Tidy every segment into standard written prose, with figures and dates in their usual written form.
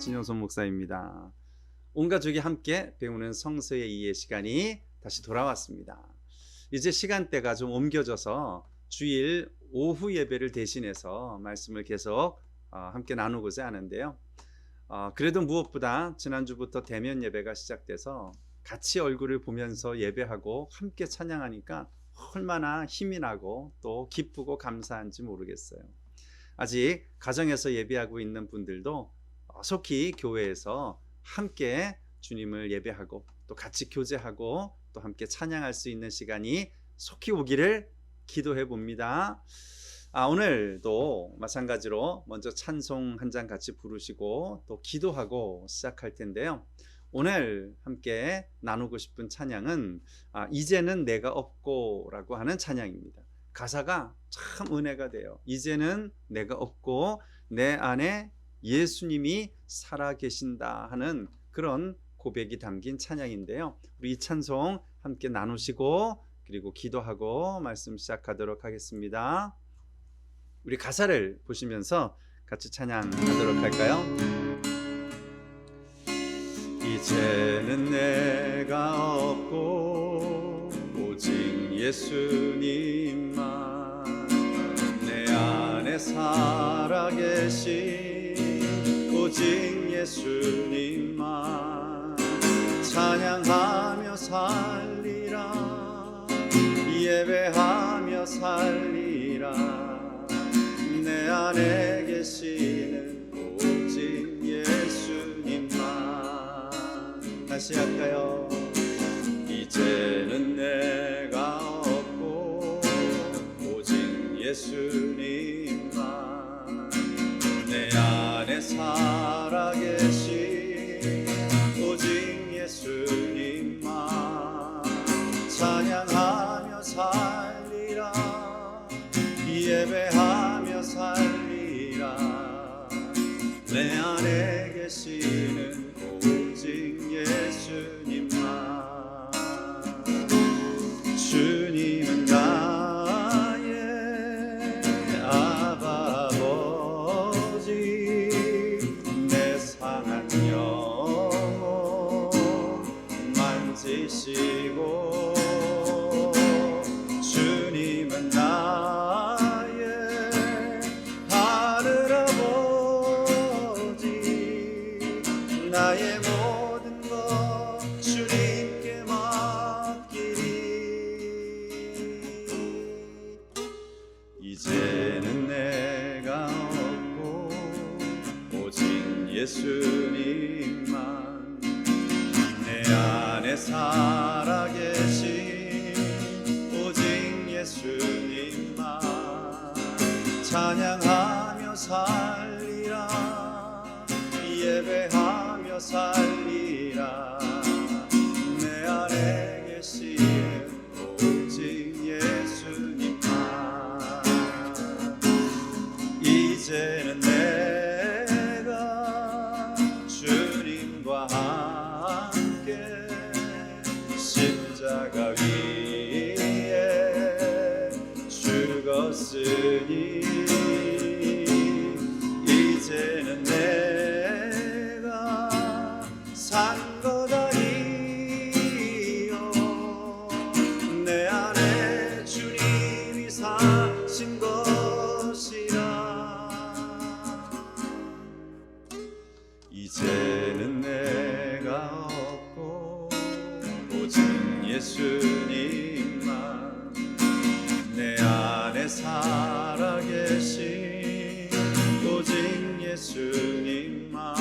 진영선 목사입니다. 온 가족이 함께 배우는 성서의 이해 시간이 다시 돌아왔습니다. 이제 시간대가 좀 옮겨져서 주일 오후 예배를 대신해서 말씀을 계속 함께 나누고자 하는데요. 그래도 무엇보다 지난주부터 대면 예배가 시작돼서 같이 얼굴을 보면서 예배하고 함께 찬양하니까 얼마나 힘이 나고 또 기쁘고 감사한지 모르겠어요. 아직 가정에서 예배하고 있는 분들도 속히 교회에서 함께 주님을 예배하고 또 같이 교제하고 또 함께 찬양할 수 있는 시간이 속히 오기를 기도해 봅니다. 오늘도 마찬가지로 먼저 찬송 한 장 같이 부르시고 또 기도하고 시작할 텐데요. 오늘 함께 나누고 싶은 찬양은 이제는 내가 없고 라고 하는 찬양입니다. 가사가 참 은혜가 돼요. 이제는 내가 없고 내 안에 예수님이 살아계신다 하는 그런 고백이 담긴 찬양인데요. 우리 이 찬송 함께 나누시고 그리고 기도하고 말씀 시작하도록 하겠습니다. 우리 가사를 보시면서 같이 찬양하도록 할까요? 이제는 내가 없고 오직 예수님만 내 안에 살아계신 오직 예수님만 찬양하며 살리라 예배하며 살리라 내 안에 계시는 오직 예수님만 다시 할까요? 이제는 내가 없고 오직 예수님만 내 안에 살아계신 오직 예수님만 찬양하며 살리라 예배하며 살리라 내 안에 계시는 오직 예수님만 주님은 나의 아바 아버지 내 상한 영혼 만지시고 주님은 나의 하늘 아버지 나의 모든 것 주님께 맡기리 이제는 내가 없고 오직 예수님만 내 안에 살아계신 오직 예수님만 찬양하며 살리라 예배하며 살리라 내 안에 계시는 오직 예수님만 이제는 내가 주님과 함께 십자가 위에 죽었으니 이제는 내가 산 것 아니요 내 안에 주님이 사신 것이라 이제는 내가 없고 오직 예수님만 내 안에 살아계신 오직 예수님만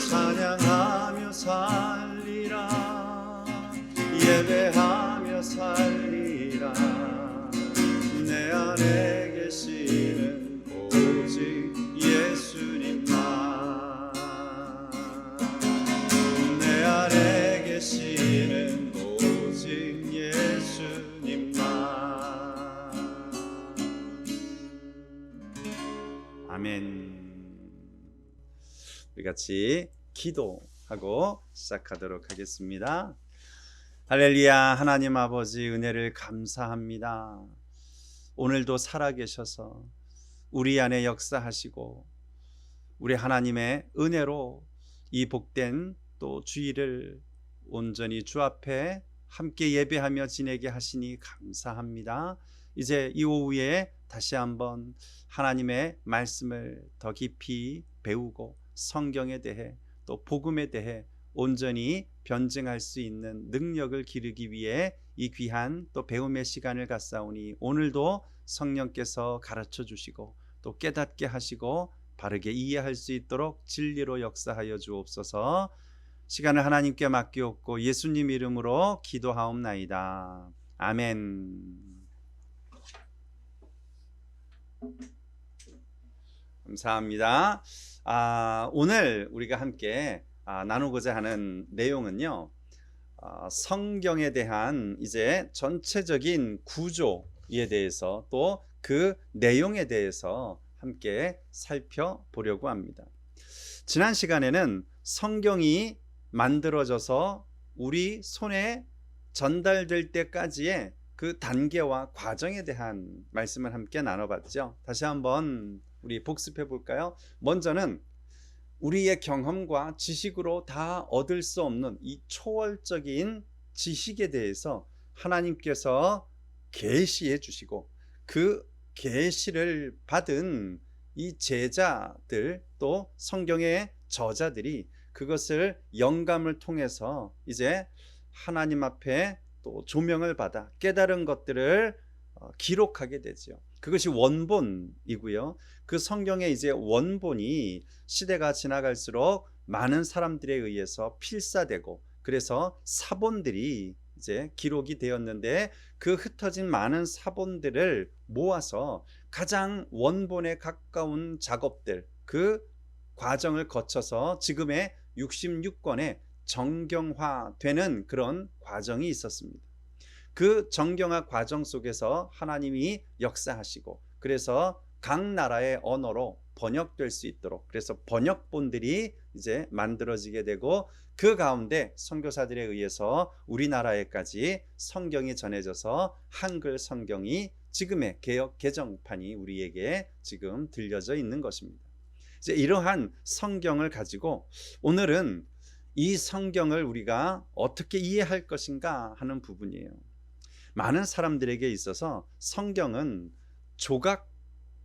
찬양하며 살리라 예배하며 살리라 내 안에 계시는 오직 예수님만 내 안에 계시는 오직 예수님만 아멘. 우리 같이 기도하고 시작하도록 하겠습니다. 할렐루야. 하나님 아버지 은혜를 감사합니다. 오늘도 살아계셔서 우리 안에 역사하시고 우리 하나님의 은혜로 이 복된 또 주일을 온전히 주 앞에 함께 예배하며 지내게 하시니 감사합니다. 이제 이 오후에 다시 한번 하나님의 말씀을 더 깊이 배우고 성경에 대해 또 복음에 대해 온전히 변증할 수 있는 능력을 기르기 위해 이 귀한 또 배움의 시간을 갖사오니 오늘도 성령께서 가르쳐 주시고 또 깨닫게 하시고 바르게 이해할 수 있도록 진리로 역사하여 주옵소서. 시간을 하나님께 맡기옵고 예수님 이름으로 기도하옵나이다. 아멘. 감사합니다. 오늘 우리가 함께 나누고자 하는 내용은요, 성경에 대한 이제 전체적인 구조에 대해서 또 그 내용에 대해서 함께 살펴보려고 합니다. 지난 시간에는 성경이 만들어져서 우리 손에 전달될 때까지의 그 단계와 과정에 대한 말씀을 함께 나눠봤죠. 다시 한번 우리 복습해 볼까요? 먼저는 우리의 경험과 지식으로 다 얻을 수 없는 이 초월적인 지식에 대해서 하나님께서 계시해 주시고 그 계시를 받은 이 제자들 또 성경의 저자들이 그것을 영감을 통해서 이제 하나님 앞에 또 조명을 받아 깨달은 것들을 기록하게 되죠. 그것이 원본이고요. 그 성경의 이제 원본이 시대가 지나갈수록 많은 사람들에 의해서 필사되고 그래서 사본들이 이제 기록이 되었는데 그 흩어진 많은 사본들을 모아서 가장 원본에 가까운 작업들 그 과정을 거쳐서 지금의 66권의 정경화되는 그런 과정이 있었습니다. 그 정경화 과정 속에서 하나님이 역사하시고 그래서 각 나라의 언어로 번역될 수 있도록 그래서 번역본들이 이제 만들어지게 되고 그 가운데 선교사들에 의해서 우리나라에까지 성경이 전해져서 한글 성경이 지금의 개역 개정판이 우리에게 지금 들려져 있는 것입니다. 이제 이러한 성경을 가지고 오늘은 이 성경을 우리가 어떻게 이해할 것인가 하는 부분이에요. 많은 사람들에게 있어서 성경은 조각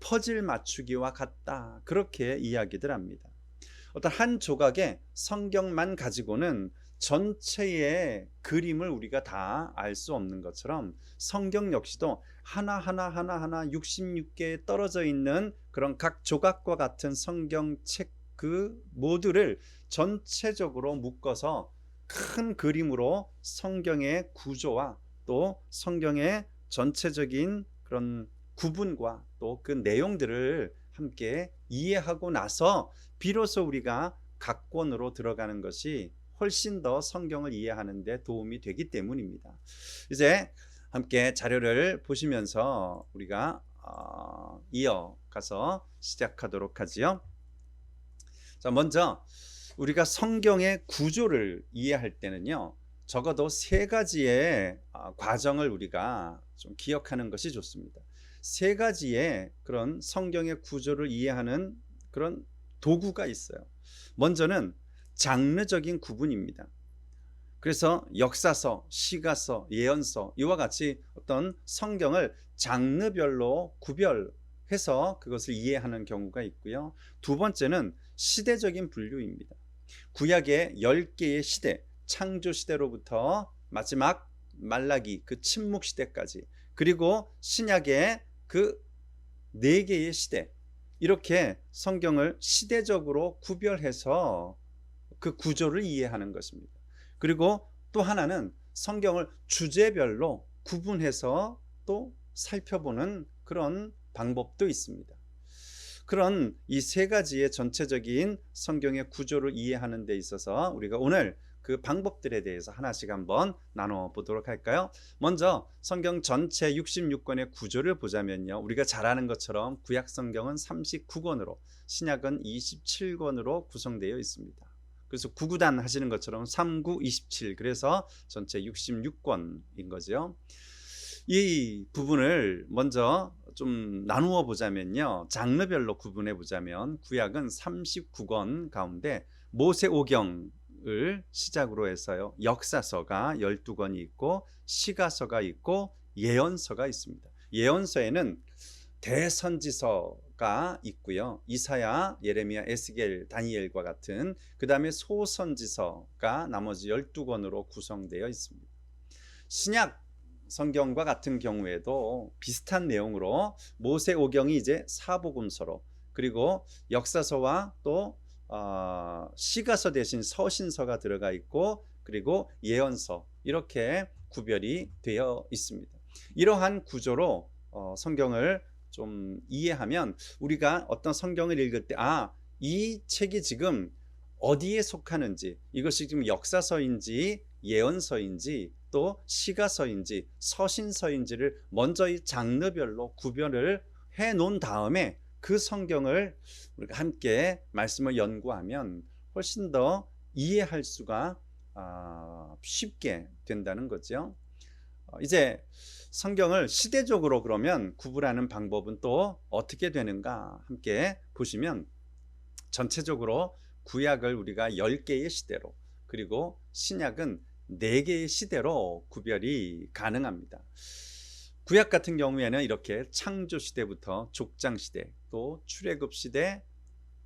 퍼즐 맞추기와 같다 그렇게 이야기들 합니다. 어떤 한 조각의 성경만 가지고는 전체의 그림을 우리가 다 알 수 없는 것처럼 성경 역시도 하나하나 66개에 떨어져 있는 그런 각 조각과 같은 성경책 그 모두를 전체적으로 묶어서 큰 그림으로 성경의 구조와 또 성경의 전체적인 그런 구분과 또 그 내용들을 함께 이해하고 나서 비로소 우리가 각 권으로 들어가는 것이 훨씬 더 성경을 이해하는 데 도움이 되기 때문입니다. 이제 함께 자료를 보시면서 우리가 이어가서 시작하도록 하지요. 자, 먼저 우리가 성경의 구조를 이해할 때는요, 적어도 세 가지의 과정을 우리가 좀 기억하는 것이 좋습니다. 세 가지의 그런 성경의 구조를 이해하는 그런 도구가 있어요. 먼저는 장르적인 구분입니다. 그래서 역사서, 시가서, 예언서 이와 같이 어떤 성경을 장르별로 구별해서 그것을 이해하는 경우가 있고요. 두 번째는 시대적인 분류입니다. 구약의 10개의 시대, 창조 시대로부터 마지막 말라기 그 침묵 시대까지 그리고 신약의 그 4개의 시대 이렇게 성경을 시대적으로 구별해서 그 구조를 이해하는 것입니다. 그리고 또 하나는 성경을 주제별로 구분해서 또 살펴보는 그런 방법도 있습니다. 그런 이 세 가지의 전체적인 성경의 구조를 이해하는 데 있어서 우리가 오늘 그 방법들에 대해서 하나씩 한번 나눠보도록 할까요? 먼저 성경 전체 66권의 구조를 보자면요, 우리가 잘 아는 것처럼 구약 성경은 39권으로 신약은 27권으로 구성되어 있습니다. 그래서 구구단 하시는 것처럼 39, 27 그래서 전체 66권인 거죠. 이 부분을 먼저 좀 나누어 보자면요. 장르별로 구분해 보자면 구약은 39권 가운데 모세오경을 시작으로 해서요. 역사서가 12권이 있고 시가서가 있고 예언서가 있습니다. 예언서에는 대선지서가 있고요. 이사야, 예레미야, 에스겔, 다니엘과 같은 그다음에 소선지서가 나머지 12권으로 구성되어 있습니다. 신약 성경과 같은 경우에도 비슷한 내용으로 모세오경이 이제 사복음서로, 그리고 역사서와 또 시가서 대신 서신서가 들어가 있고, 그리고 예언서, 이렇게 구별이 되어 있습니다. 이러한 구조로 성경을 좀 이해하면 우리가 어떤 성경을 읽을 때 이 책이 지금 어디에 속하는지, 이것이 지금 역사서인지 예언서인지 또 시가서인지 서신서인지를 먼저 이 장르별로 구별을 해 놓은 다음에 그 성경을 우리가 함께 말씀을 연구하면 훨씬 더 이해할 수가 쉽게 된다는 거죠. 이제 성경을 시대적으로 그러면 구분하는 방법은 또 어떻게 되는가 함께 보시면, 전체적으로 구약을 우리가 10개의 시대로, 그리고 신약은 4개의 시대로 구별이 가능합니다. 구약 같은 경우에는 이렇게 창조 시대부터 족장 시대, 또 출애굽 시대,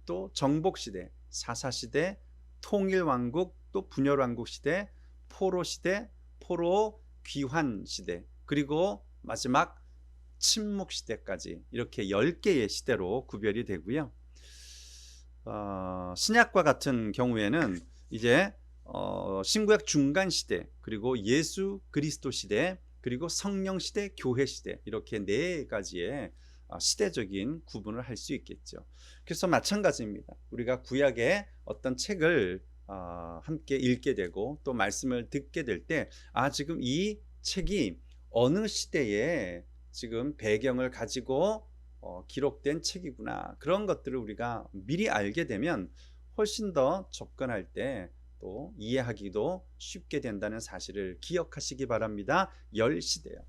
또 정복 시대, 사사 시대, 통일 왕국, 또 분열 왕국 시대, 포로 시대, 포로 귀환 시대, 그리고 마지막 침묵 시대까지 이렇게 10개의 시대로 구별이 되고요. 신약과 같은 경우에는 이제 신구약 중간 시대, 그리고 예수 그리스도 시대, 그리고 성령 시대, 교회 시대, 이렇게 4가지의 시대적인 구분을 할 수 있겠죠. 그래서 마찬가지입니다. 우리가 구약의 어떤 책을 함께 읽게 되고 또 말씀을 듣게 될 때 지금 이 책이 어느 시대에 지금 배경을 가지고 기록된 책이구나, 그런 것들을 우리가 미리 알게 되면 훨씬 더 접근할 때 또 이해하기도 쉽게 된다는 사실을 기억하시기 바랍니다. 10시대요.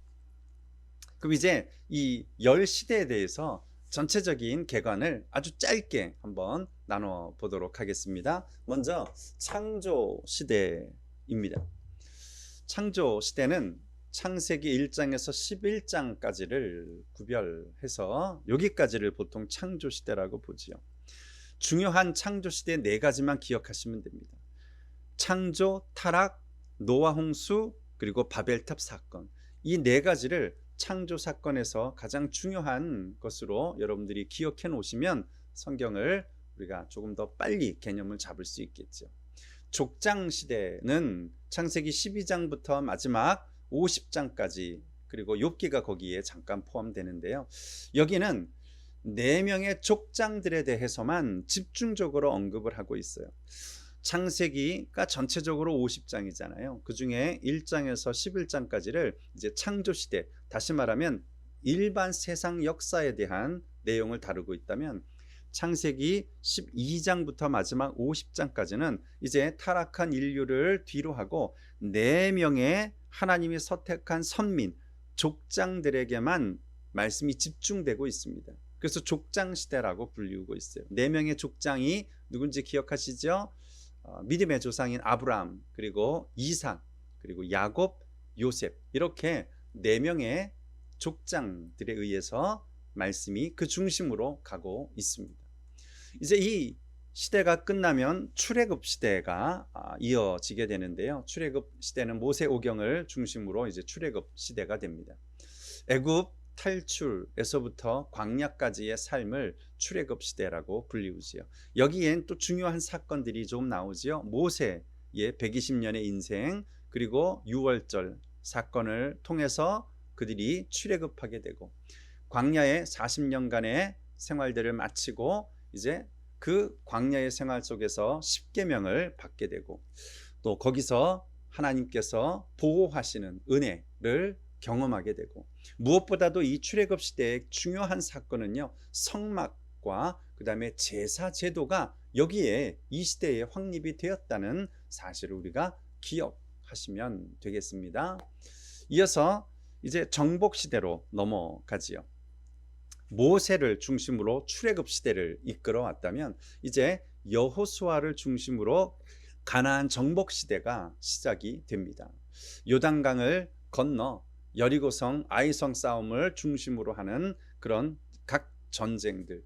그럼 이제 이 10시대에 대해서 전체적인 개관을 아주 짧게 한번 나눠 보도록 하겠습니다. 먼저 창조 시대입니다. 창조 시대는 창세기 1장에서 11장까지를 구별해서 여기까지를 보통 창조 시대라고 보지요. 중요한 창조 시대 4가지만 기억하시면 됩니다. 창조, 타락, 노아 홍수, 그리고 바벨탑 사건, 이 4가지를 창조 사건에서 가장 중요한 것으로 여러분들이 기억해 놓으시면 성경을 우리가 조금 더 빨리 개념을 잡을 수 있겠죠. 족장 시대는 창세기 12장부터 마지막 50장까지, 그리고 욥기가 거기에 잠깐 포함되는데요. 여기는 4명의 족장들에 대해서만 집중적으로 언급을 하고 있어요. 창세기가 전체적으로 50장이잖아요. 그 중에 1장에서 11장까지를 이제 창조 시대, 다시 말하면 일반 세상 역사에 대한 내용을 다루고 있다면, 창세기 12장부터 마지막 50장까지는 이제 타락한 인류를 뒤로 하고 4명의 하나님이 선택한 선민, 족장들에게만 말씀이 집중되고 있습니다. 그래서 족장 시대라고 불리우고 있어요. 4명의 족장이 누군지 기억하시죠? 믿음의 조상인 아브라함, 그리고 이삭, 그리고 야곱, 요셉, 이렇게 4명의 족장들에 의해서 말씀이 그 중심으로 가고 있습니다. 이제 이 시대가 끝나면 출애굽 시대가 이어지게 되는데요. 출애굽 시대는 모세오경을 중심으로 이제 출애굽 시대가 됩니다. 애굽 탈출에서부터 광야까지의 삶을 출애굽 시대라고 불리우지요. 여기엔 또 중요한 사건들이 좀 나오지요. 모세의 120년의 인생, 그리고 유월절 사건을 통해서 그들이 출애굽하게 되고, 광야의 40년간의 생활들을 마치고 이제 그 광야의 생활 속에서 10계명을 받게 되고, 또 거기서 하나님께서 보호하시는 은혜를 경험하게 되고, 무엇보다도 이 출애굽 시대의 중요한 사건은요, 성막과 그 다음에 제사 제도가 여기에 이 시대에 확립이 되었다는 사실을 우리가 기억하시면 되겠습니다. 이어서 이제 정복 시대로 넘어가지요. 모세를 중심으로 출애굽 시대를 이끌어 왔다면 이제 여호수아를 중심으로 가나안 정복 시대가 시작이 됩니다. 요단강을 건너 여리고성 아이성 싸움을 중심으로 하는 그런 각 전쟁들,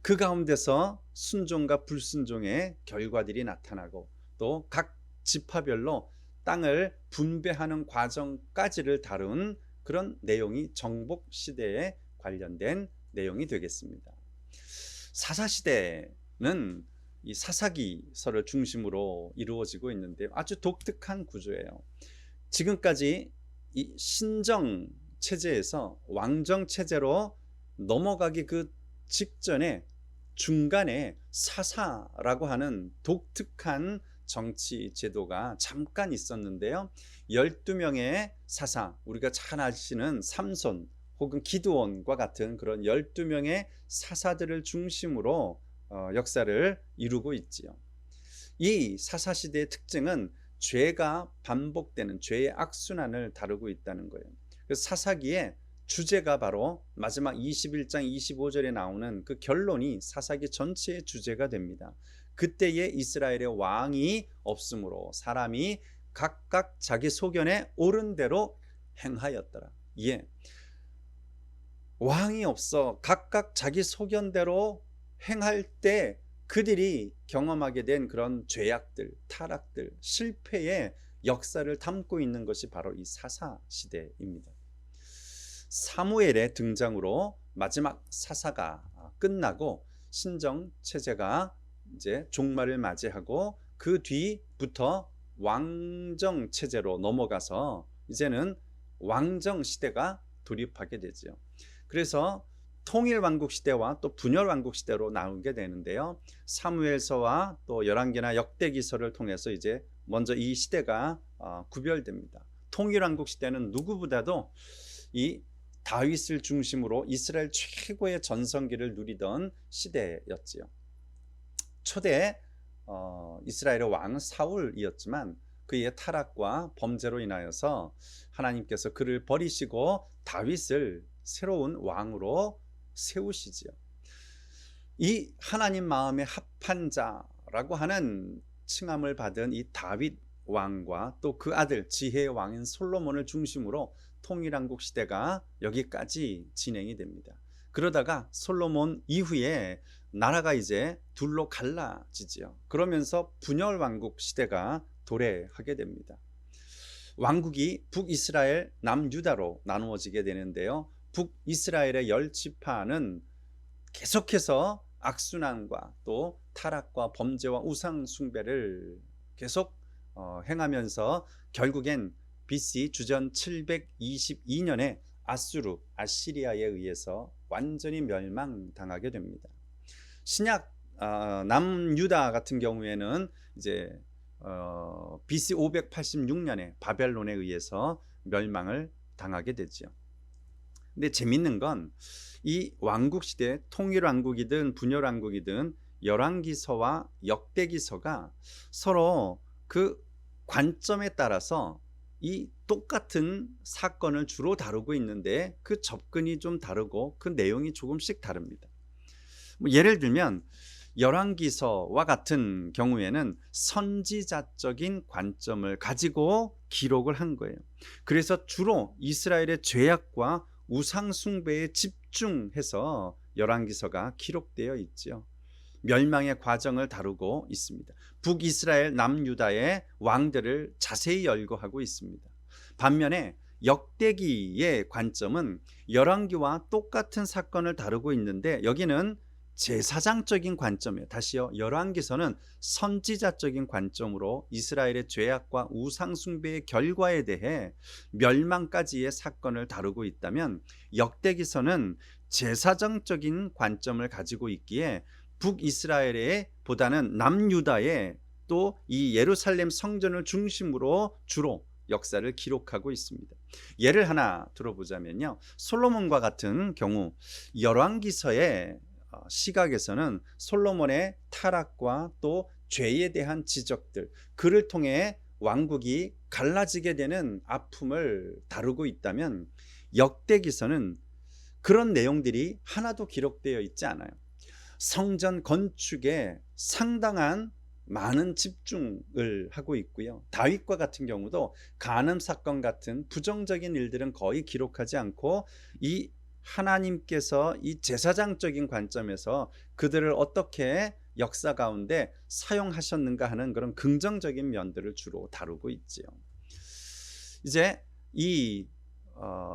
그 가운데서 순종과 불순종의 결과들이 나타나고 또 각 지파별로 땅을 분배하는 과정까지를 다룬 그런 내용이 정복 시대에 관련된 내용이 되겠습니다. 사사시대는 이 사사기서를 중심으로 이루어지고 있는데 아주 독특한 구조예요. 지금까지 이 신정 체제에서 왕정 체제로 넘어가기 그 직전에 중간에 사사라고 하는 독특한 정치 제도가 잠깐 있었는데요. 12명의 사사, 우리가 잘 아시는 삼손 혹은 기드온과 같은 그런 12명의 사사들을 중심으로 역사를 이루고 있지요. 이 사사시대의 특징은 죄가 반복되는 죄의 악순환을 다루고 있다는 거예요. 그래서 사사기의 주제가 바로 마지막 21장 25절에 나오는 그 결론이 사사기 전체의 주제가 됩니다. 그때에 이스라엘의 왕이 없으므로 사람이 각각 자기 소견에 옳은 대로 행하였더라. 예, 왕이 없어 각각 자기 소견대로 행할 때 그들이 경험하게 된 그런 죄악들, 타락들, 실패의 역사를 담고 있는 것이 바로 이 사사 시대입니다. 사무엘의 등장으로 마지막 사사가 끝나고 신정 체제가 이제 종말을 맞이하고 그 뒤부터 왕정 체제로 넘어가서 이제는 왕정 시대가 돌입하게 되죠. 그래서 통일 왕국 시대와 또 분열 왕국 시대로 나오게 되는데요. 사무엘서와 또 열왕기나 역대기서를 통해서 이제 먼저 이 시대가 구별됩니다. 통일 왕국 시대는 누구보다도 이 다윗을 중심으로 이스라엘 최고의 전성기를 누리던 시대였지요. 초대 이스라엘의 왕은 사울이었지만 그의 타락과 범죄로 인하여서 하나님께서 그를 버리시고 다윗을 새로운 왕으로 세우시지요. 이 하나님 마음에 합한 자라고 하는 칭함을 받은 이 다윗 왕과 또 그 아들 지혜의 왕인 솔로몬을 중심으로 통일왕국 시대가 여기까지 진행이 됩니다. 그러다가 솔로몬 이후에 나라가 이제 둘로 갈라지지요. 그러면서 분열왕국 시대가 도래하게 됩니다. 왕국이 북이스라엘, 남유다로 나누어지게 되는데요. 북이스라엘의 10지파는 계속해서 악순환과 또 타락과 범죄와 우상 숭배를 계속 행하면서 결국엔 BC 주전 722년에 아시리아에 의해서 완전히 멸망당하게 됩니다. 신약 남유다 같은 경우에는 이제 BC 586년에 바벨론에 의해서 멸망을 당하게 되죠. 근데 재밌는 건 이 왕국 시대, 통일 왕국이든 분열 왕국이든 열왕기서와 역대기서가 서로 그 관점에 따라서 이 똑같은 사건을 주로 다루고 있는데 그 접근이 좀 다르고 그 내용이 조금씩 다릅니다. 예를 들면 열왕기서와 같은 경우에는 선지자적인 관점을 가지고 기록을 한 거예요. 그래서 주로 이스라엘의 죄악과 우상 숭배에 집중해서 열왕기서가 기록되어 있죠. 멸망의 과정을 다루고 있습니다. 북이스라엘 남유다의 왕들을 자세히 열거하고 있습니다. 반면에 역대기의 관점은 열왕기와 똑같은 사건을 다루고 있는데 여기는 제사장적인 관점이에요. 다시요, 열왕기서는 선지자적인 관점으로 이스라엘의 죄악과 우상 숭배의 결과에 대해 멸망까지의 사건을 다루고 있다면 역대기서는 제사장적인 관점을 가지고 있기에 북이스라엘의 보다는 남유다의 또 이 예루살렘 성전을 중심으로 주로 역사를 기록하고 있습니다. 예를 하나 들어보자면요, 솔로몬과 같은 경우 열왕기서의 시각에서는 솔로몬의 타락과 또 죄에 대한 지적들, 그를 통해 왕국이 갈라지게 되는 아픔을 다루고 있다면 역대기서는 그런 내용들이 하나도 기록되어 있지 않아요. 성전 건축에 상당한 많은 집중을 하고 있고요. 다윗과 같은 경우도 간음 사건 같은 부정적인 일들은 거의 기록하지 않고 이 하나님께서 이 제사장적인 관점에서 그들을 어떻게 역사 가운데 사용하셨는가 하는 그런 긍정적인 면들을 주로 다루고 있지요. 이제 이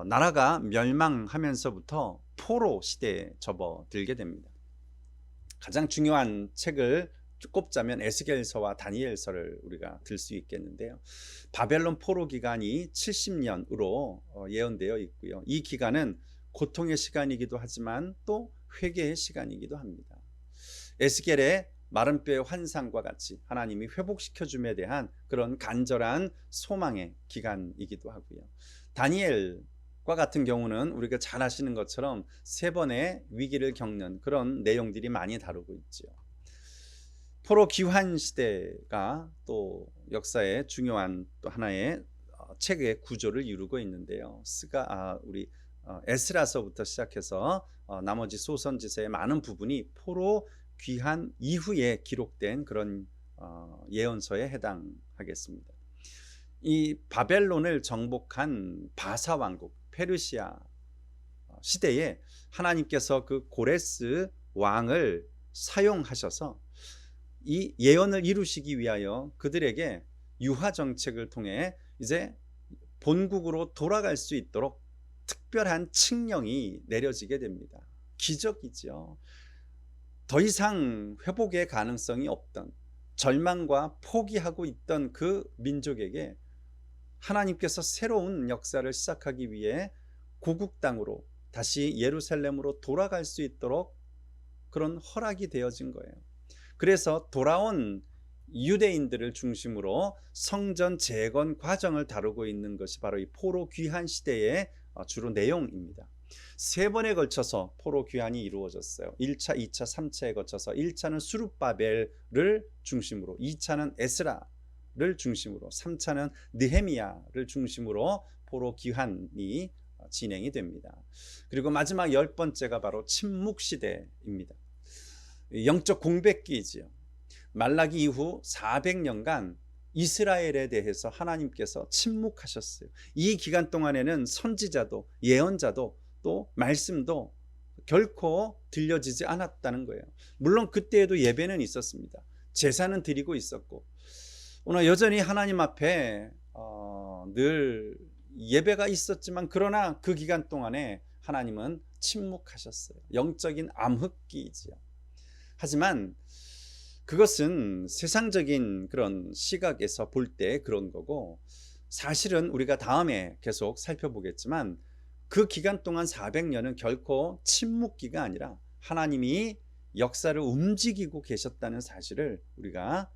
나라가 멸망하면서부터 포로 시대에 접어들게 됩니다. 가장 중요한 책을 꼽자면 에스겔서와 다니엘서를 우리가 들 수 있겠는데요. 바벨론 포로 기간이 70년으로 예언되어 있고요. 이 기간은 고통의 시간이기도 하지만 또 회개의 시간이기도 합니다. 에스겔의 마른 뼈의 환상과 같이 하나님이 회복시켜 줌에 대한 그런 간절한 소망의 기간이기도 하고요. 다니엘과 같은 경우는 우리가 잘 아시는 것처럼 3번의 위기를 겪는 그런 내용들이 많이 다루고 있죠. 포로 귀환 시대가 또 역사의 중요한 또 하나의 책의 구조를 이루고 있는데요. 우리 에스라서부터 시작해서 나머지 소선지서의 많은 부분이 포로 귀환 이후에 기록된 그런 예언서에 해당하겠습니다. 이 바벨론을 정복한 바사 왕국 페르시아 시대에 하나님께서 그 고레스 왕을 사용하셔서 이 예언을 이루시기 위하여 그들에게 유화 정책을 통해 이제 본국으로 돌아갈 수 있도록 특별한 칙령이 내려지게 됩니다. 기적이죠. 더 이상 회복의 가능성이 없던 절망과 포기하고 있던 그 민족에게 하나님께서 새로운 역사를 시작하기 위해 고국 땅으로 다시 예루살렘으로 돌아갈 수 있도록 그런 허락이 되어진 거예요. 그래서 돌아온 유대인들을 중심으로 성전 재건 과정을 다루고 있는 것이 바로 이 포로 귀환 시대의 주로 내용입니다. 3번에 걸쳐서 포로 귀환이 이루어졌어요. 1차, 2차, 3차에 거쳐서 1차는 수룹바벨을 중심으로, 2차는 에스라를 중심으로, 3차는 느헤미야를 중심으로 포로 귀환이 진행이 됩니다. 그리고 마지막 10번째가 바로 침묵 시대입니다. 영적 공백기이지요. 말라기 이후 400년간 이스라엘에 대해서 하나님께서 침묵하셨어요. 이 기간 동안에는 선지자도 예언자도 또 말씀도 결코 들려지지 않았다는 거예요. 물론 그때에도 예배는 있었습니다. 제사는 드리고 있었고 오늘 여전히 하나님 앞에 늘 예배가 있었지만 그러나 그 기간 동안에 하나님은 침묵하셨어요. 영적인 암흑기이지요. 하지만 그것은 세상적인 그런 시각에서 볼 때 그런 거고 사실은 우리가 다음에 계속 살펴보겠지만 그 기간 동안 400년은 결코 침묵기가 아니라 하나님이 역사를 움직이고 계셨다는 사실을 우리가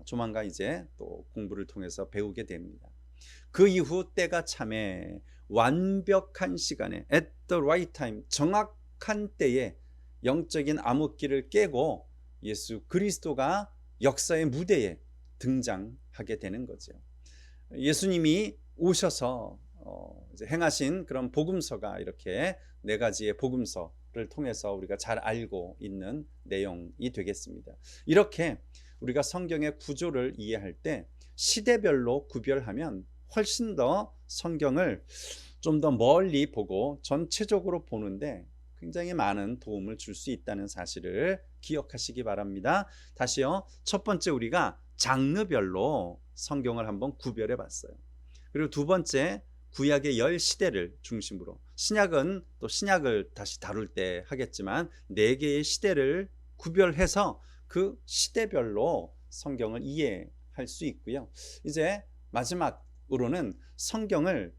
조만간 이제 또 공부를 통해서 배우게 됩니다. 그 이후 때가 참에 완벽한 시간에 at the right time 정확한 때에 영적인 암흑기를 깨고 예수 그리스도가 역사의 무대에 등장하게 되는 거죠. 예수님이 오셔서 이제 행하신 그런 복음서가 이렇게 4가지의 복음서를 통해서 우리가 잘 알고 있는 내용이 되겠습니다. 이렇게 우리가 성경의 구조를 이해할 때 시대별로 구별하면 훨씬 더 성경을 좀 더 멀리 보고 전체적으로 보는데 굉장히 많은 도움을 줄 수 있다는 사실을 기억하시기 바랍니다. 다시요. 첫 번째 우리가 장르별로 성경을 한번 구별해 봤어요. 그리고 두 번째 구약의 10시대를 중심으로 신약은 또 신약을 다시 다룰 때 하겠지만 4개의 시대를 구별해서 그 시대별로 성경을 이해할 수 있고요. 이제 마지막으로는 성경을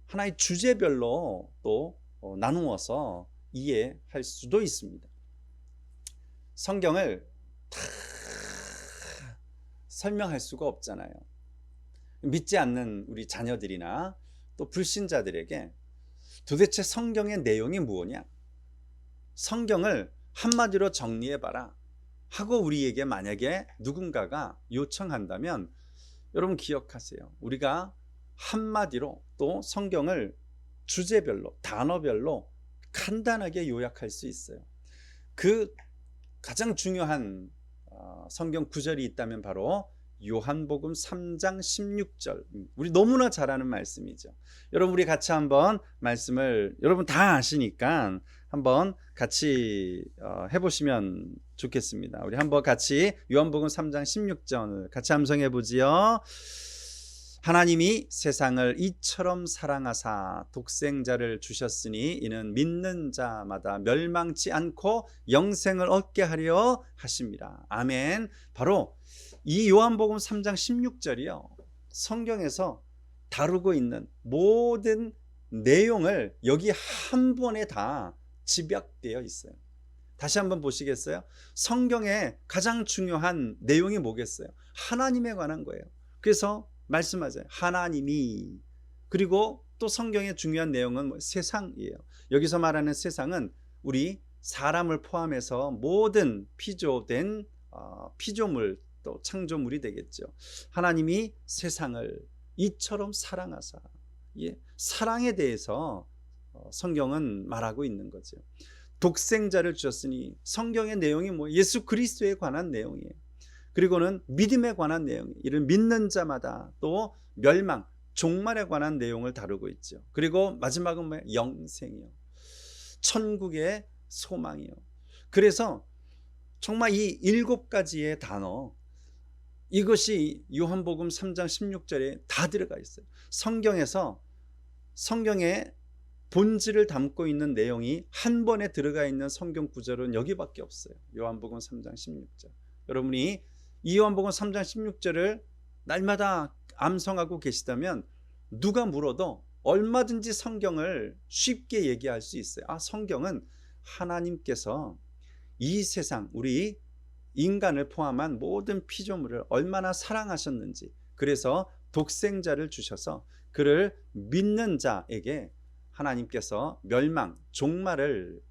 하나의 주제별로 또 나누어서 이해할 수도 있습니다. 성경을 다 설명할 수가 없잖아요. 믿지 않는 우리 자녀들이나 또 불신자들에게 도대체 성경의 내용이 무엇이냐? 성경을 한마디로 정리해봐라 하고 우리에게 만약에 누군가가 요청한다면 여러분 기억하세요. 우리가 한마디로 또 성경을 주제별로 단어별로 간단하게 요약할 수 있어요. 그 가장 중요한 성경 구절이 있다면 바로 요한복음 3장 16절. 우리 너무나 잘 아는 말씀이죠. 여러분 우리 같이 한번 말씀을 여러분 다 아시니까 한번 같이 해보시면 좋겠습니다. 우리 한번 같이 요한복음 3장 16절 같이 함성해 보지요. 하나님이 세상을 이처럼 사랑하사 독생자를 주셨으니 이는 믿는 자마다 멸망치 않고 영생을 얻게 하려 하심이라. 아멘. 바로 이 요한복음 3장 16절이요. 성경에서 다루고 있는 모든 내용을 여기 한 번에 다 집약되어 있어요. 다시 한번 보시겠어요? 성경의 가장 중요한 내용이 뭐겠어요? 하나님에 관한 거예요. 그래서 말씀하세요. 하나님이. 그리고 또 성경의 중요한 내용은 세상이에요. 여기서 말하는 세상은 우리 사람을 포함해서 모든 피조된 피조물 또 창조물이 되겠죠. 하나님이 세상을 이처럼 사랑하사. 사랑에 대해서 성경은 말하고 있는 거죠. 독생자를 주셨으니 성경의 내용이 예수 그리스도에 관한 내용이에요. 그리고는 믿음에 관한 내용, 이를 믿는 자마다 또 멸망, 종말에 관한 내용을 다루고 있죠. 그리고 마지막은 영생이요. 천국의 소망이요. 그래서 정말 이 7가지의 단어, 이것이 요한복음 3장 16절에 다 들어가 있어요. 성경의 본질을 담고 있는 내용이 한 번에 들어가 있는 성경 구절은 여기밖에 없어요. 요한복음 3장 16절. 여러분이 이 요한복음 3장 16절을 날마다 암송하고 계시다면 누가 물어도 얼마든지 성경을 쉽게 얘기할 수 있어요. 성경은 하나님께서 이 세상 우리 인간을 포함한 모든 피조물을 얼마나 사랑하셨는지, 그래서 독생자를 주셔서 그를 믿는 자에게 하나님께서 멸망, 종말을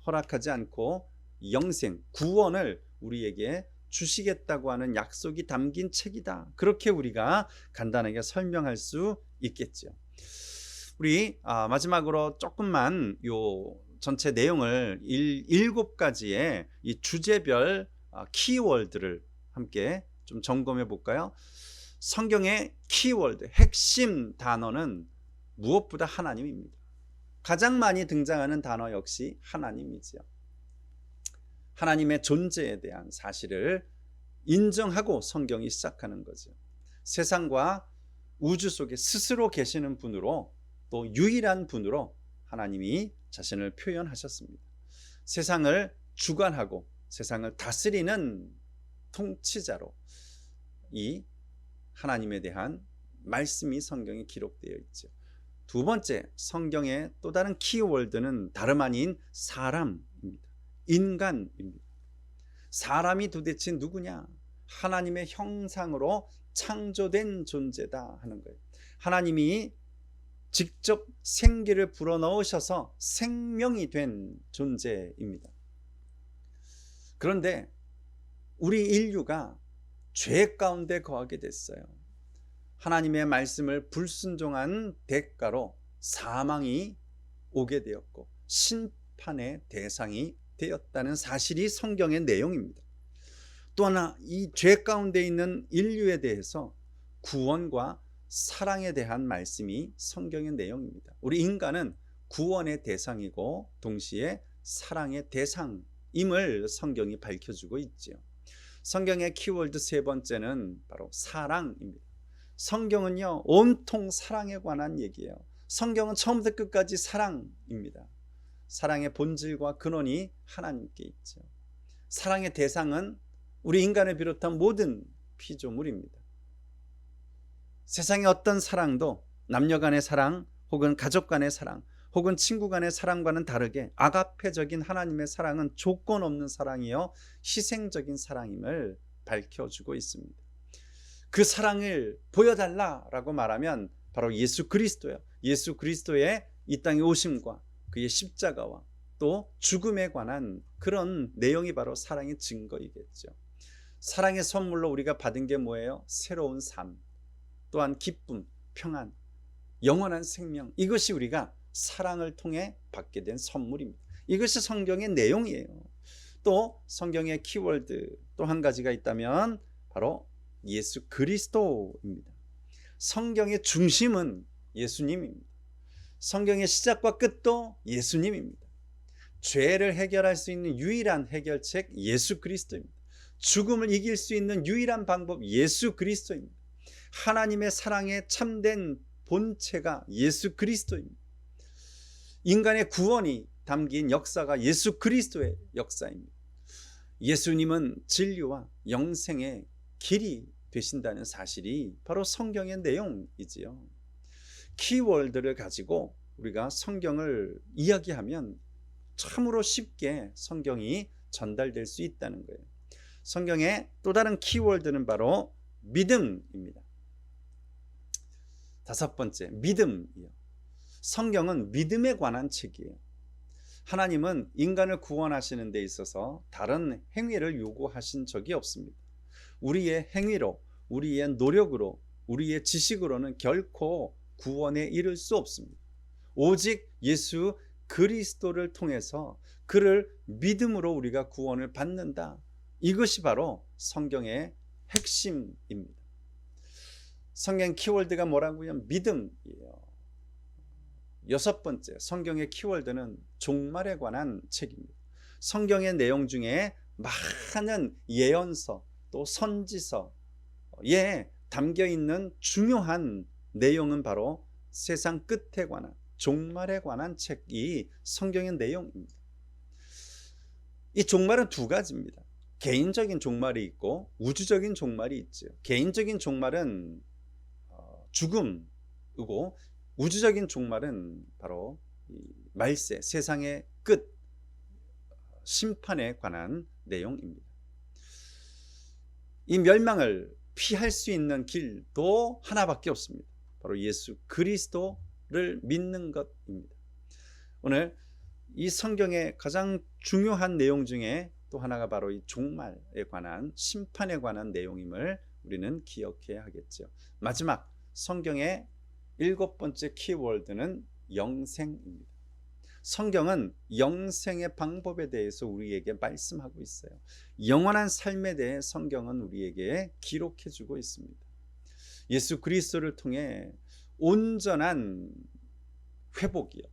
허락하지 않고 영생, 구원을 우리에게 주시겠다고 하는 약속이 담긴 책이다. 그렇게 우리가 간단하게 설명할 수 있겠죠. 우리 마지막으로 조금만 요 전체 내용을 7가지의 이 주제별 키워드를 함께 좀 점검해 볼까요? 성경의 키워드, 핵심 단어는 무엇보다 하나님입니다. 가장 많이 등장하는 단어 역시 하나님이죠. 하나님의 존재에 대한 사실을 인정하고 성경이 시작하는 거죠. 세상과 우주 속에 스스로 계시는 분으로 또 유일한 분으로 하나님이 자신을 표현하셨습니다. 세상을 주관하고 세상을 다스리는 통치자로 이 하나님에 대한 말씀이 성경에 기록되어 있죠. 두 번째, 성경의 또 다른 키워드는 다름 아닌 사람입니다. 인간입니다. 사람이 도대체 누구냐? 하나님의 형상으로 창조된 존재다 하는 거예요. 하나님이 직접 생기를 불어넣으셔서 생명이 된 존재입니다. 그런데 우리 인류가 죄 가운데 거하게 됐어요. 하나님의 말씀을 불순종한 대가로 사망이 오게 되었고 심판의 대상이 되었다는 사실이 성경의 내용입니다. 또 하나, 이 죄 가운데 있는 인류에 대해서 구원과 사랑에 대한 말씀이 성경의 내용입니다. 우리 인간은 구원의 대상이고 동시에 사랑의 대상임을 성경이 밝혀주고 있죠. 성경의 키워드 세 번째는 바로 사랑입니다. 성경은요, 온통 사랑에 관한 얘기예요. 성경은 처음부터 끝까지 사랑입니다. 사랑의 본질과 근원이 하나님께 있죠. 사랑의 대상은 우리 인간을 비롯한 모든 피조물입니다. 세상의 어떤 사랑도 남녀 간의 사랑 혹은 가족 간의 사랑 혹은 친구 간의 사랑과는 다르게 아가페적인 하나님의 사랑은 조건 없는 사랑이요 희생적인 사랑임을 밝혀주고 있습니다. 그 사랑을 보여달라라고 말하면 바로 예수 그리스도예요. 예수 그리스도의 이 땅에 오심과 그의 십자가와 또 죽음에 관한 그런 내용이 바로 사랑의 증거이겠죠. 사랑의 선물로 우리가 받은 게 뭐예요? 새로운 삶, 또한 기쁨, 평안, 영원한 생명. 이것이 우리가 사랑을 통해 받게 된 선물입니다. 이것이 성경의 내용이에요. 또 성경의 키워드 또 한 가지가 있다면 바로 예수 그리스도입니다. 성경의 중심은 예수님입니다. 성경의 시작과 끝도 예수님입니다. 죄를 해결할 수 있는 유일한 해결책 예수 그리스도입니다. 죽음을 이길 수 있는 유일한 방법 예수 그리스도입니다. 하나님의 사랑에 참된 본체가 예수 그리스도입니다. 인간의 구원이 담긴 역사가 예수 그리스도의 역사입니다. 예수님은 진리와 영생의 길이 되신다는 사실이 바로 성경의 내용이지요. 키워드를 가지고 우리가 성경을 이야기하면 참으로 쉽게 성경이 전달될 수 있다는 거예요. 성경의 또 다른 키워드는 바로 믿음입니다. 다섯 번째, 믿음이요. 성경은 믿음에 관한 책이에요. 하나님은 인간을 구원하시는 데 있어서 다른 행위를 요구하신 적이 없습니다. 우리의 행위로, 우리의 노력으로, 우리의 지식으로는 결코 구원에 이를 수 없습니다. 오직 예수 그리스도를 통해서 그를 믿음으로 우리가 구원을 받는다. 이것이 바로 성경의 핵심입니다. 성경 키워드가 뭐라고요? 믿음이에요. 여섯 번째, 성경의 키워드는 종말에 관한 책입니다. 성경의 내용 중에 많은 예언서 또 선지서에 담겨 있는 중요한 내용은 바로 세상 끝에 관한, 종말에 관한 책이 성경의 내용입니다. 이 종말은 두 가지입니다. 개인적인 종말이 있고 우주적인 종말이 있죠. 개인적인 종말은 죽음이고 우주적인 종말은 바로 말세, 세상의 끝, 심판에 관한 내용입니다. 이 멸망을 피할 수 있는 길도 하나밖에 없습니다. 바로 예수 그리스도를 믿는 것입니다. 오늘 이 성경의 가장 중요한 내용 중에 또 하나가 바로 이 종말에 관한, 심판에 관한 내용임을 우리는 기억해야 하겠죠. 마지막 성경의 일곱 번째 키워드는 영생입니다. 성경은 영생의 방법에 대해서 우리에게 말씀하고 있어요. 영원한 삶에 대해 성경은 우리에게 기록해 주고 있습니다. 예수 그리스도를 통해 온전한 회복이요,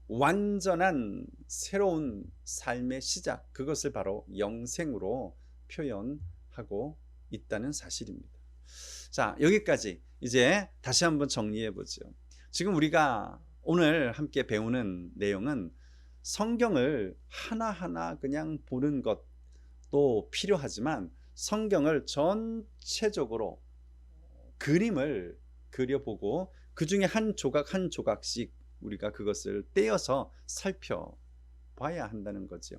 완전한 새로운 삶의 시작, 그것을 바로 영생으로 표현하고 있다는 사실입니다. 자, 여기까지 이제 다시 한번 정리해 보죠. 지금 우리가 오늘 함께 배우는 내용은 성경을 하나하나 그냥 보는 것도 필요하지만 성경을 전체적으로 그림을 그려보고 그 중에 한 조각 한 조각씩 우리가 그것을 떼어서 살펴봐야 한다는 거죠.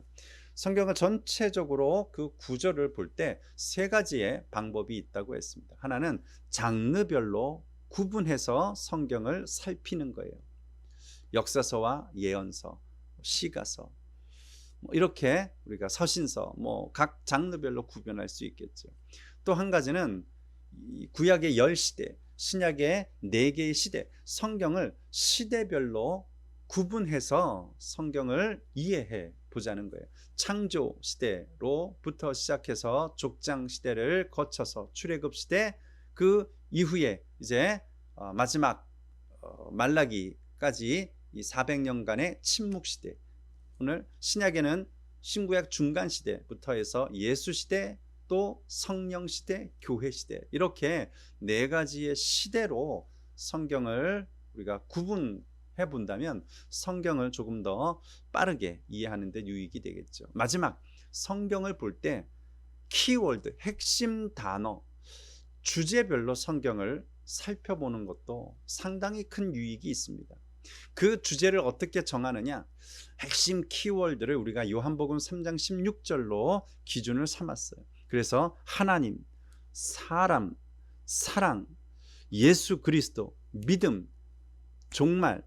성경을 전체적으로 그 구절을 볼 때 세 가지의 방법이 있다고 했습니다. 하나는 장르별로 구분해서 성경을 살피는 거예요. 역사서와 예언서, 시가서, 이렇게 우리가 서신서, 각 장르별로 구별할 수 있겠죠. 또 한 가지는 구약의 10시대, 신약의 4개의 시대, 성경을 시대별로 구분해서 성경을 이해해 보자는 거예요. 창조 시대로부터 시작해서 족장 시대를 거쳐서 출애굽 시대, 그 이후에 이제 마지막 말라기까지 이 400년간의 침묵 시대, 오늘 신약에는 신구약 중간 시대부터 해서 예수 시대, 또 성령 시대, 교회 시대, 이렇게 4가지의 시대로 성경을 우리가 구분해 본다면 성경을 조금 더 빠르게 이해하는 데 유익이 되겠죠. 마지막, 성경을 볼 때 키워드, 핵심 단어, 주제별로 성경을 살펴보는 것도 상당히 큰 유익이 있습니다. 그 주제를 어떻게 정하느냐, 핵심 키워드를 우리가 요한복음 3장 16절로 기준을 삼았어요. 그래서 하나님, 사람, 사랑, 예수 그리스도, 믿음, 종말,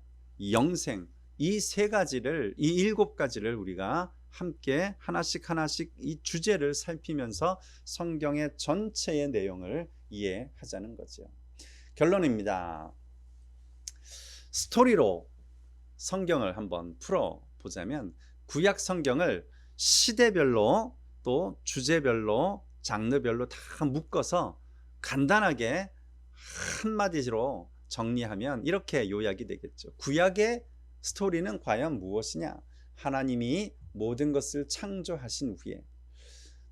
영생, 이 3가지를, 이 7가지를 우리가 함께 하나씩 이 주제를 살피면서 성경의 전체의 내용을 이해하자는 거죠. 결론입니다. 스토리로 성경을 한번 풀어 보자면 구약 성경을 시대별로 또 주제별로 장르별로 다 묶어서 간단하게 한마디로 정리하면 이렇게 요약이 되겠죠. 구약의 스토리는 과연 무엇이냐? 하나님이 모든 것을 창조하신 후에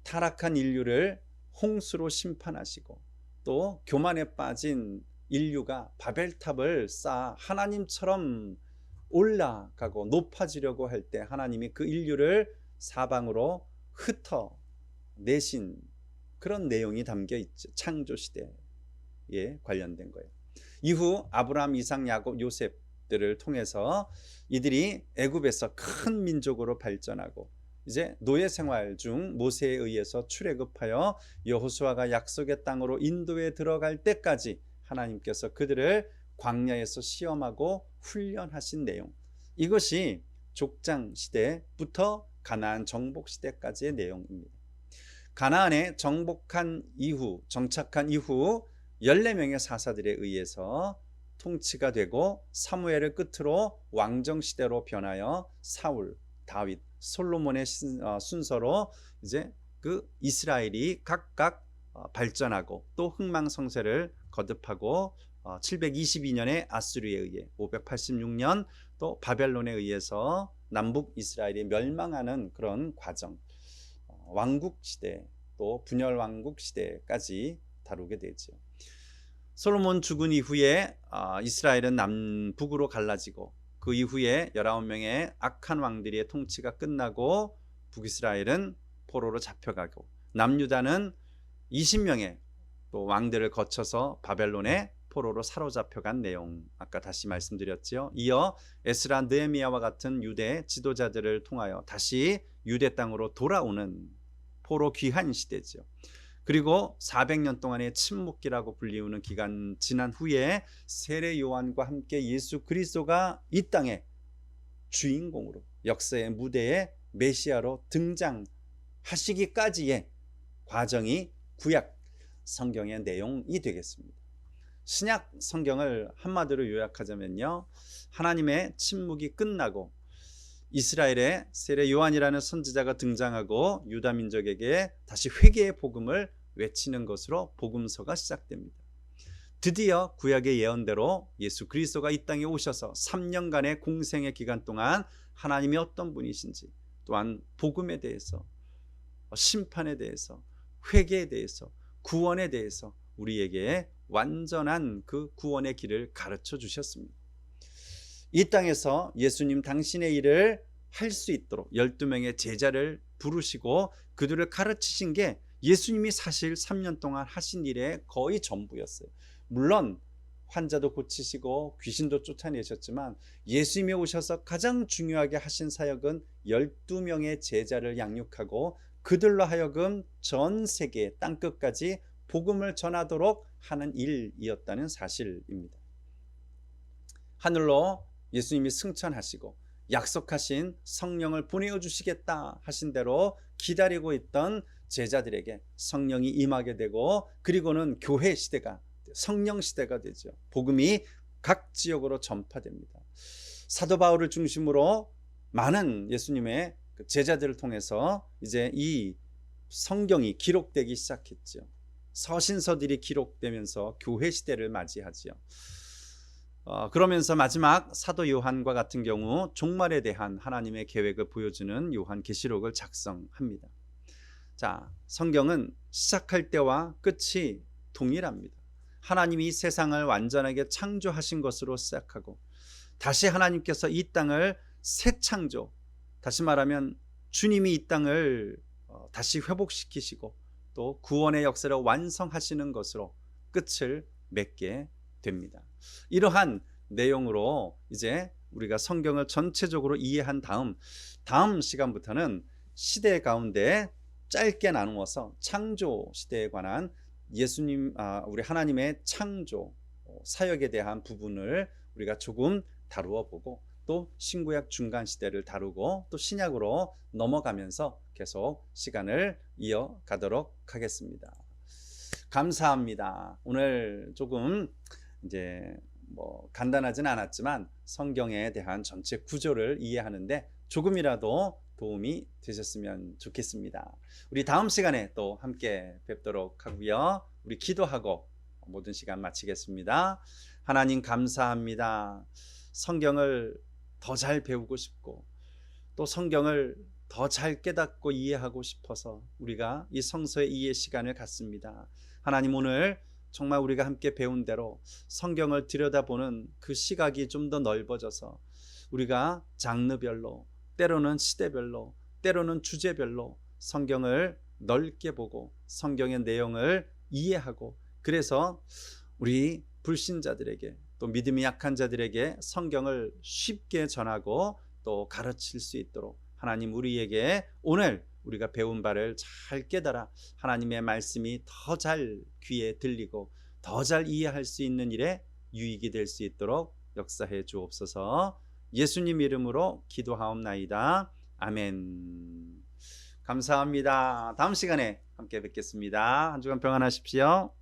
타락한 인류를 홍수로 심판하시고 또 교만에 빠진 인류가 바벨탑을 쌓아 하나님처럼 올라가고 높아지려고 할 때 하나님이 그 인류를 사방으로 흩어내신 그런 내용이 담겨 있죠. 창조 시대에 관련된 거예요. 이후 아브라함, 이삭, 야곱, 요셉들을 통해서 이들이 애굽에서 큰 민족으로 발전하고 이제 노예 생활 중 모세에 의해서 출애굽하여 여호수아가 약속의 땅으로 인도에 들어갈 때까지 하나님께서 그들을 광야에서 시험하고 훈련하신 내용, 이것이 족장 시대부터 가나안 정복 시대까지의 내용입니다. 가나안에 정착한 이후 14명의 사사들에 의해서 통치가 되고 사무엘을 끝으로 왕정 시대로 변하여 사울, 다윗, 솔로몬의 순서로 이제 그 이스라엘이 각각 발전하고 또 흥망성쇠를 거듭하고 722년에 아수르에 의해 586년 또 바벨론에 의해서 남북 이스라엘이 멸망하는 그런 과정, 왕국 시대 또 분열 왕국 시대까지 다루게 되죠. 솔로몬 죽은 이후에 이스라엘은 남북으로 갈라지고 그 이후에 19명의 악한 왕들의 통치가 끝나고 북이스라엘은 포로로 잡혀가고 남유다는 20명의 또 왕들을 거쳐서 바벨론의 포로로 사로잡혀간 내용 아까 다시 말씀드렸죠. 이어 에스라, 느헤미야와 같은 유대 지도자들을 통하여 다시 유대 땅으로 돌아오는 포로 귀환 시대죠. 그리고 400년 동안의 침묵기라고 불리우는 기간 지난 후에 세례 요한과 함께 예수 그리스도가 이 땅의 주인공으로 역사의 무대에 메시아로 등장하시기까지의 과정이 구약 성경의 내용이 되겠습니다. 신약 성경을 한마디로 요약하자면요, 하나님의 침묵이 끝나고 이스라엘의 세례 요한이라는 선지자가 등장하고 유다 민족에게 다시 회개의 복음을 외치는 것으로 복음서가 시작됩니다. 드디어 구약의 예언대로 예수 그리스도가 이 땅에 오셔서 3년간의 공생의 기간 동안 하나님이 어떤 분이신지, 또한 복음에 대해서, 심판에 대해서, 회개에 대해서, 구원에 대해서 우리에게 완전한 그 구원의 길을 가르쳐 주셨습니다. 이 땅에서 예수님 당신의 일을 할 수 있도록 12명의 제자를 부르시고 그들을 가르치신 게 예수님이 사실 3년 동안 하신 일의 거의 전부였어요. 물론 환자도 고치시고 귀신도 쫓아내셨지만 예수님이 오셔서 가장 중요하게 하신 사역은 12명의 제자를 양육하고 그들로 하여금 전 세계 땅끝까지 복음을 전하도록 하는 일이었다는 사실입니다. 하늘로 예수님이 승천하시고 약속하신 성령을 보내어 주시겠다 하신 대로 기다리고 있던 제자들에게 성령이 임하게 되고 그리고는 교회 시대가, 성령 시대가 되죠. 복음이 각 지역으로 전파됩니다. 사도 바울을 중심으로 많은 예수님의 제자들을 통해서 이제 이 성경이 기록되기 시작했죠. 서신서들이 기록되면서 교회 시대를 맞이하지요. 그러면서 마지막 사도 요한과 같은 경우 종말에 대한 하나님의 계획을 보여주는 요한계시록을 작성합니다. 자, 성경은 시작할 때와 끝이 동일합니다. 하나님이 세상을 완전하게 창조하신 것으로 시작하고 다시 하나님께서 이 땅을 새 창조, 다시 말하면 주님이 이 땅을 다시 회복시키시고 또 구원의 역사를 완성하시는 것으로 끝을 맺게 됩니다. 이러한 내용으로 이제 우리가 성경을 전체적으로 이해한 다음 시간부터는 시대 가운데 짧게 나누어서 창조 시대에 관한 예수님, 우리 하나님의 창조 사역에 대한 부분을 우리가 조금 다루어 보고 또 신구약 중간 시대를 다루고 또 신약으로 넘어가면서 계속 시간을 이어가도록 하겠습니다. 감사합니다. 오늘 조금 이제 뭐 간단하진 않았지만 성경에 대한 전체 구조를 이해하는데 조금이라도 도움이 되셨으면 좋겠습니다. 우리 다음 시간에 또 함께 뵙도록 하고요. 우리 기도하고 모든 시간 마치겠습니다. 하나님 감사합니다. 성경을 더 잘 배우고 싶고 또 성경을 더 잘 깨닫고 이해하고 싶어서 우리가 이 성서의 이해 시간을 갖습니다. 하나님, 오늘 정말 우리가 함께 배운 대로 성경을 들여다보는 그 시각이 좀 더 넓어져서 우리가 장르별로, 때로는 시대별로, 때로는 주제별로 성경을 넓게 보고 성경의 내용을 이해하고, 그래서 우리 불신자들에게 또 믿음이 약한 자들에게 성경을 쉽게 전하고 또 가르칠 수 있도록 하나님 우리에게 오늘 우리가 배운 바를 잘 깨달아 하나님의 말씀이 더 잘 귀에 들리고 더 잘 이해할 수 있는 일에 유익이 될 수 있도록 역사해 주옵소서. 예수님 이름으로 기도하옵나이다. 아멘. 감사합니다. 다음 시간에 함께 뵙겠습니다. 한 주간 평안하십시오.